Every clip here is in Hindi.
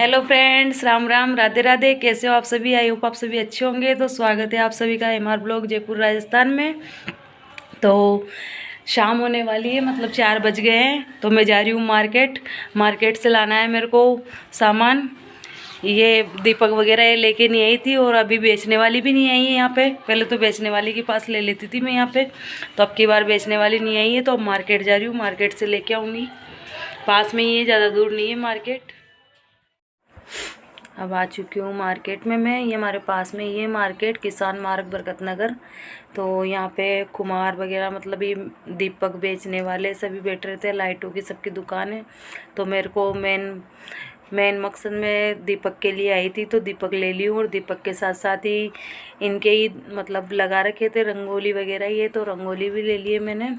Hello friends, Ram Ram, Radhe Radhe. कैसे हो आप सभी? आई होप आप सभी अच्छे होंगे। तो स्वागत है आप सभी का एमआर ब्लॉग जयपुर राजस्थान में। तो शाम होने वाली है, मतलब 4 बज गए हैं। तो मैं जा रही हूँ मार्केट से लाना है मेरे को सामान। ये दीपक वगैरह ये लेके नहीं आई थी, और अभी बेचने वाली भी नहीं आई है यहाँ पे। पहले तो बेचने वाली के पास ले लेती थी मैं यहाँ पे, तो अब की बार बेचने वाली नहीं आई है। तो अब मार्केट जा रही हूँ, मार्केट से लेके आऊँगी। पास में ही है, ज़्यादा दूर नहीं है मार्केट। अब आ चुकी हूँ मार्केट में मैं। ये हमारे पास में ये मार्केट किसान मार्ग बरकत नगर। तो यहाँ पे कुमार वगैरह, मतलब ये दीपक बेचने वाले सभी बैठ रहे थे। लाइटों की सबकी दुकान है। तो मेरे को मेन मकसद में दीपक के लिए आई थी, तो दीपक ले ली हूँ। और दीपक के साथ साथ ही इनके ही मतलब लगा रखे थे रंगोली वगैरह, ये तो रंगोली भी ले लिए मैंने,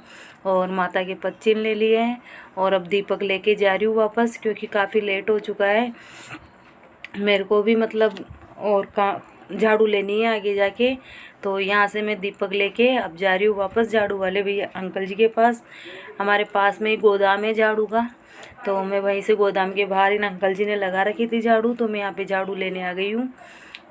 और माता के पद चिन्ह ले लिए हैं। और अब दीपक लेके जा रही हूँ वापस, क्योंकि काफ़ी लेट हो चुका है मेरे को भी, मतलब और झाड़ू लेनी है आगे जाके। तो यहाँ से मैं दीपक लेके अब जा रही हूँ वापस झाड़ू वाले भैया अंकल जी के पास। हमारे पास में ही गोदाम है झाड़ू का, तो मैं वहीं से गोदाम के बाहर इन अंकल जी ने लगा रखी थी झाड़ू, तो मैं यहाँ पे झाड़ू लेने आ गई हूँ।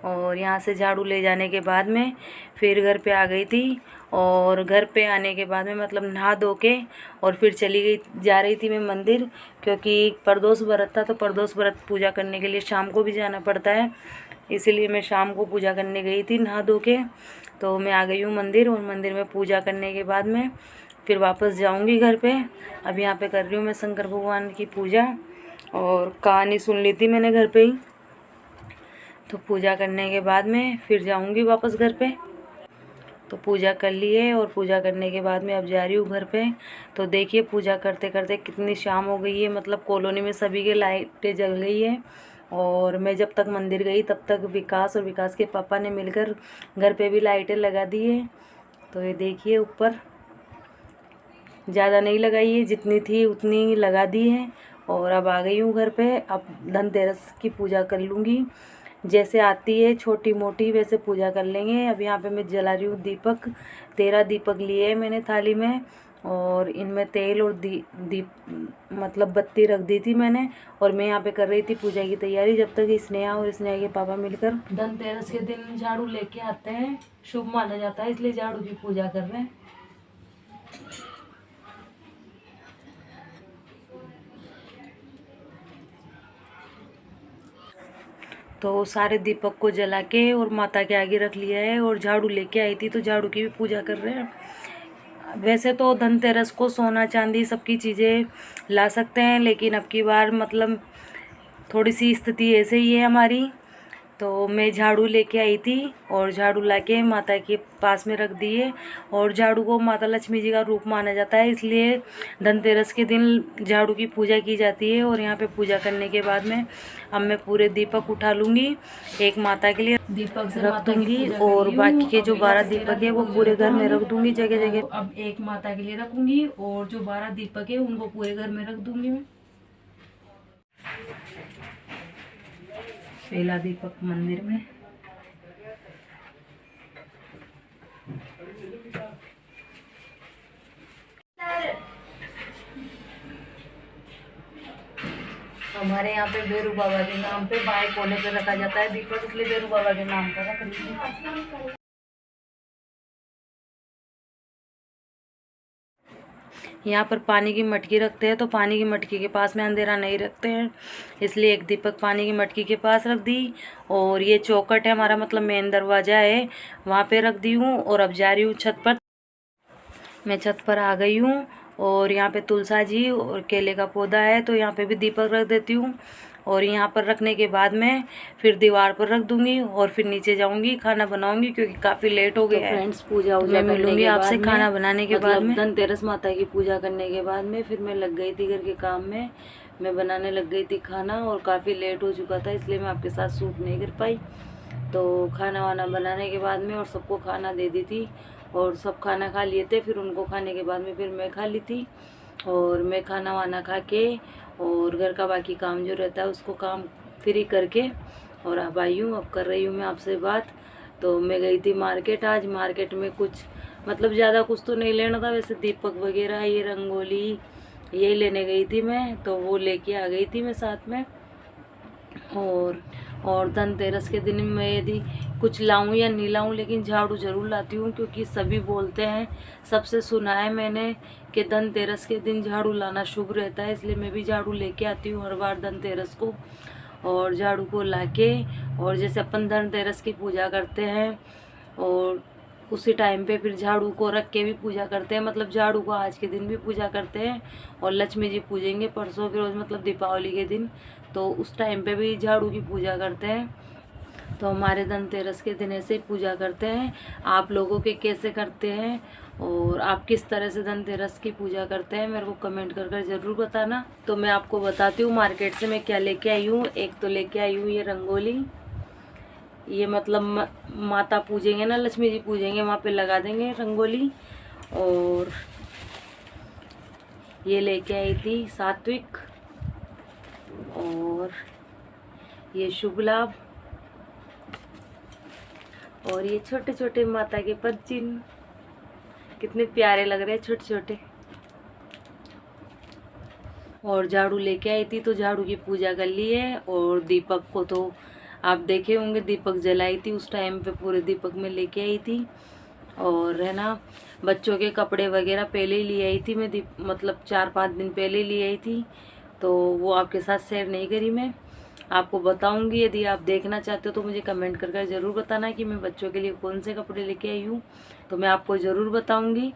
और यहाँ से झाड़ू ले जाने के बाद में फिर घर पे आ गई थी। और घर पे आने के बाद में मतलब नहा धो के और फिर चली गई, जा रही थी मैं मंदिर, क्योंकि प्रदोष व्रत था। तो प्रदोष व्रत पूजा करने के लिए शाम को भी जाना पड़ता है, इसीलिए मैं शाम को पूजा करने गई थी नहा धो के। तो मैं आ गई हूँ मंदिर, और मंदिर में पूजा करने के बाद में फिर वापस जाऊँगी घर पे। अब यहाँ पे कर रही हूँ मैं शंकर भगवान की पूजा, और कहानी सुन ली थी मैंने घर पे ही। तो पूजा करने के बाद में फिर जाऊंगी वापस घर पे। तो पूजा कर ली है, और पूजा करने के बाद में अब जा रही हूँ घर पे। तो देखिए पूजा करते करते कितनी शाम हो गई है, मतलब कॉलोनी में सभी की लाइटें जल गई है। और मैं जब तक मंदिर गई तब तक विकास और विकास के पापा ने मिलकर घर पे भी लाइटें लगा दी है। तो ये देखिए ऊपर ज़्यादा नहीं लगाई है, जितनी थी उतनी ही लगा दी है। और अब आ गई हूँ घर पे। अब धनतेरस की पूजा कर लूँगी, जैसे आती है छोटी मोटी वैसे पूजा कर लेंगे। अब यहाँ पे मैं जला रही हूँ दीपक। 13 दीपक लिए हैं मैंने थाली में, और इनमें तेल और दीप मतलब बत्ती रख दी थी मैंने। और मैं यहाँ पे कर रही थी पूजा की तैयारी, जब तक स्नेहा और स्नेहा के पापा मिलकर धनतेरस के दिन झाड़ू लेके आते हैं, शुभ माना जाता है, इसलिए झाड़ू की पूजा कर रहे हैं। तो सारे दीपक को जला के और माता के आगे रख लिया है, और झाड़ू लेके आई थी तो झाड़ू की भी पूजा कर रहे हैं। वैसे तो धनतेरस को सोना चांदी सबकी चीज़ें ला सकते हैं, लेकिन अब की बार मतलब थोड़ी सी स्थिति ऐसे ही है हमारी। तो मैं झाड़ू लेके आई थी, और झाड़ू लाके माता के पास में रख दी है। और झाड़ू को माता लक्ष्मी जी का रूप माना जाता है, इसलिए धनतेरस के दिन झाड़ू की पूजा की जाती है। और यहाँ पे पूजा करने के बाद में अब मैं पूरे दीपक उठा लूँगी, एक माता के लिए दीपक रख दूँगी, और बाकी के जो 12 दीपक है वो पूरे घर में रख दूँगी जगह जगह। अब एक माता के लिए रखूँगी, और जो 12 दीपक है उनको पूरे घर में रख दूँगी मैं। पहला दीपक मंदिर में। हमारे यहाँ पे बेरू बाबा के नाम पे बाएं कोने पे रखा जाता है दीपक, इसलिए बेरू बाबा के नाम का रख लीजिए। यहाँ पर पानी की मटकी रखते हैं, तो पानी की मटकी के पास में अंधेरा नहीं रखते हैं, इसलिए एक दीपक पानी की मटकी के पास रख दी। और ये चौखट है हमारा, मतलब मेन दरवाज़ा है, वहाँ पे रख दी हूँ। और अब जा रही हूँ छत पर। मैं छत पर आ गई हूँ, और यहाँ पे तुलसा जी और केले का पौधा है, तो यहाँ पे भी दीपक रख देती हूँ। और यहाँ पर रखने के बाद में फिर दीवार पर रख दूँगी, और फिर नीचे जाऊँगी खाना बनाऊँगी, क्योंकि काफ़ी लेट हो गया है। फ्रेंड्स पूजा मैं मिलूँगी आपसे खाना बनाने के बाद में। धनतेरस माता की पूजा करने के बाद में फिर मैं लग गई थी घर के काम में। मैं बनाने लग गई थी खाना, और काफ़ी लेट हो चुका था, इसलिए मैं आपके साथ शूट नहीं कर पाई। तो खाना वाना बनाने के बाद में और सबको खाना दे दी थी, और सब खाना खा लिए थे। फिर उनको खाने के बाद में फिर मैं खा ली थी, और मैं खाना वाना खा के और घर का बाकी काम जो रहता है उसको काम फ्री करके और अब आई हूँ। अब कर रही हूँ मैं आपसे बात। तो मैं गई थी मार्केट। आज मार्केट में कुछ मतलब ज़्यादा कुछ तो नहीं लेना था, वैसे दीपक वगैरह ये रंगोली यही लेने गई थी मैं, तो वो लेके आ गई थी मैं साथ में। और धनतेरस के दिन मैं यदि कुछ लाऊं या नहीं लाऊं, लेकिन झाड़ू ज़रूर लाती हूँ, क्योंकि सभी बोलते हैं, सबसे सुना है मैंने कि धनतेरस के दिन झाड़ू लाना शुभ रहता है। इसलिए मैं भी झाड़ू लेके आती हूँ हर बार धनतेरस को। और झाड़ू को लाके, और जैसे अपन धनतेरस की पूजा करते हैं और उसी टाइम पे फिर झाड़ू को रख के भी पूजा करते हैं, मतलब झाड़ू को आज के दिन भी पूजा करते हैं। और लक्ष्मी जी पूजेंगे परसों के रोज़, मतलब दीपावली के दिन, तो उस टाइम पे भी झाड़ू की पूजा करते हैं। तो हमारे धनतेरस के दिन ऐसे ही पूजा करते हैं। आप लोगों के कैसे करते हैं और आप किस तरह से धनतेरस की पूजा करते हैं, मेरे को कमेंट कर कर ज़रूर बताना। तो मैं आपको बताती हूँ मार्केट से मैं क्या लेके आई हूँ। एक तो लेके आई हूँ ये रंगोली, ये मतलब माता पूजेंगे ना, लक्ष्मी जी पूजेंगे, वहाँ पे लगा देंगे रंगोली। और ये लेके आई थी सात्विक, और ये शुभ लाभ, और ये छोटे छोटे माता के पद चिन्ह, कितने प्यारे लग रहे हैं छोटे छोटे। और झाड़ू लेके आई थी, तो झाड़ू की पूजा कर ली है। और दीपक को तो आप देखे होंगे, दीपक जलाई थी उस टाइम पे, पूरे दीपक में लेके आई थी। और है ना, बच्चों के कपड़े वगैरह पहले ही ले आई थी मैं, मतलब 4-5 दिन पहले ले आई थी, तो वो आपके साथ शेयर नहीं करी। मैं आपको बताऊंगी, यदि आप देखना चाहते हो तो मुझे कमेंट करके ज़रूर बताना कि मैं बच्चों के लिए कौन से कपड़े लेके आई हूँ, तो मैं आपको ज़रूर बताऊंगी।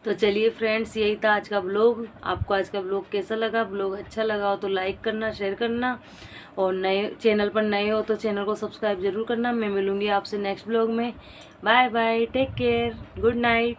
तो चलिए फ्रेंड्स, यही था आज का ब्लॉग। आपको आज का ब्लॉग कैसा लगा? ब्लॉग अच्छा लगा हो तो लाइक करना, शेयर करना, और नए चैनल पर नए हो तो चैनल को सब्सक्राइब जरूर करना। मैं मिलूंगी आपसे नेक्स्ट ब्लॉग में। Bye bye, take care, good night.